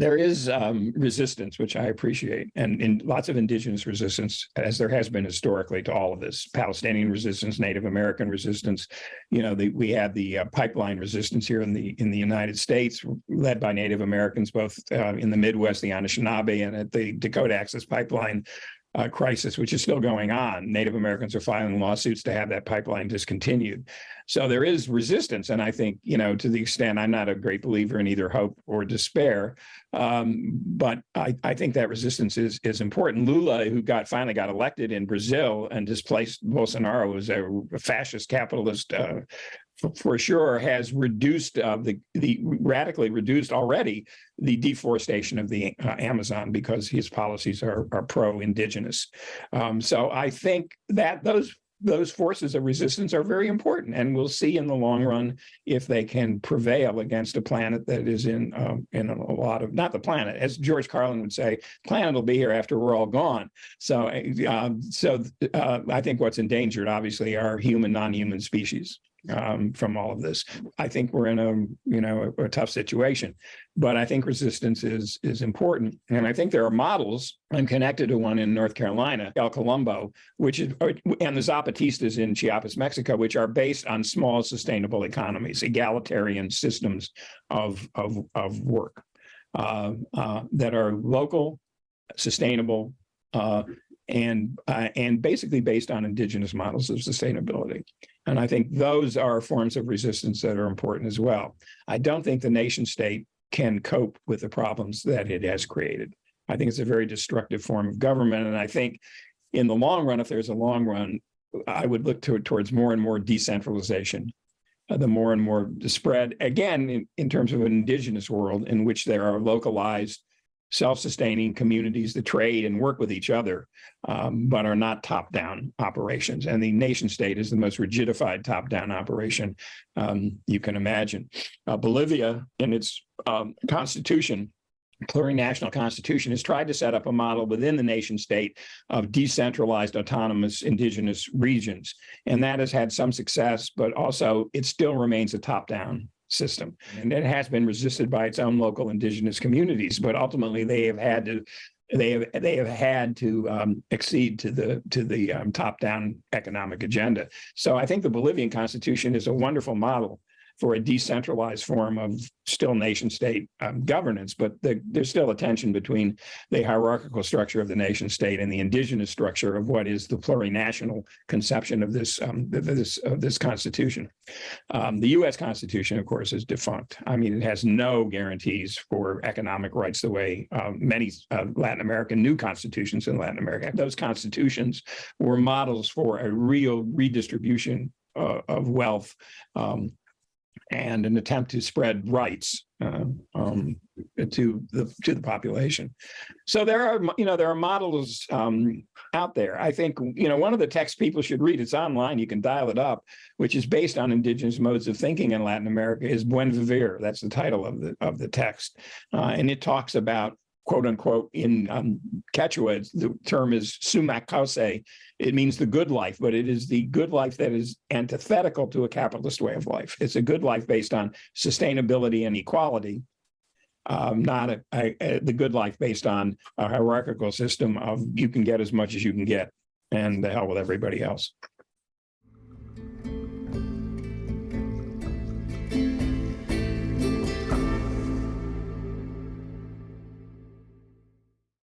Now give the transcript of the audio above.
There is resistance, which I appreciate, and lots of indigenous resistance, as there has been historically to all of this. Palestinian resistance, Native American resistance. We had the pipeline resistance here in the United States, led by Native Americans, both in the Midwest, the Anishinaabe, and at the Dakota Access Pipeline crisis, which is still going on. Native Americans are filing lawsuits to have that pipeline discontinued. So there is resistance. And I think, to the extent, I'm not a great believer in either hope or despair, but I think that resistance is important. Lula, who finally got elected in Brazil and displaced Bolsonaro as a fascist capitalist, for sure, has reduced radically reduced already the deforestation of the Amazon, because his policies are pro-indigenous. So I think that those forces of resistance are very important, and we'll see in the long run if they can prevail against a planet that is in a lot of, not the planet, as George Carlin would say, planet will be here after we're all gone. So I think what's endangered, obviously, are human, non-human species. From all of this, I think we're in a tough situation, but I think resistance is important, and I think there are models. I'm connected to one in North Carolina, El Colombo, and the Zapatistas in Chiapas, Mexico, which are based on small, sustainable economies, egalitarian systems of work that are local, sustainable, and basically based on indigenous models of sustainability. And I think those are forms of resistance that are important as well. I don't think the nation state can cope with the problems that it has created. I think it's a very destructive form of government. And I think in the long run, if there's a long run, I would look towards more and more decentralization, the more and more spread, again, in terms of an indigenous world in which there are localized, self-sustaining communities that trade and work with each other, but are not top-down operations. And the nation state is the most rigidified top-down operation you can imagine. Bolivia, in its constitution, plurinational constitution, has tried to set up a model within the nation state of decentralized, autonomous, indigenous regions. And that has had some success, but also it still remains a top-down system, and it has been resisted by its own local indigenous communities. But ultimately, they have had to accede to the top-down economic agenda. So I think the Bolivian Constitution is a wonderful model for a decentralized form of still nation-state governance, but there's still a tension between the hierarchical structure of the nation-state and the indigenous structure of what is the plurinational conception of this Constitution. The U.S. Constitution, of course, is defunct. I mean, it has no guarantees for economic rights the way many Latin American, new constitutions in Latin America. Those constitutions were models for a real redistribution of wealth, and an attempt to spread rights to the population. So there are models out there. I think one of the texts people should read, it's online, you can dial it up, which is based on indigenous modes of thinking in Latin America, is Buen Vivir. That's the title of the text, and it talks about, quote unquote, in Quechua, the term is sumac cauce. It means the good life, but it is the good life that is antithetical to a capitalist way of life. It's a good life based on sustainability and equality, not the good life based on a hierarchical system of you can get as much as you can get and the hell with everybody else.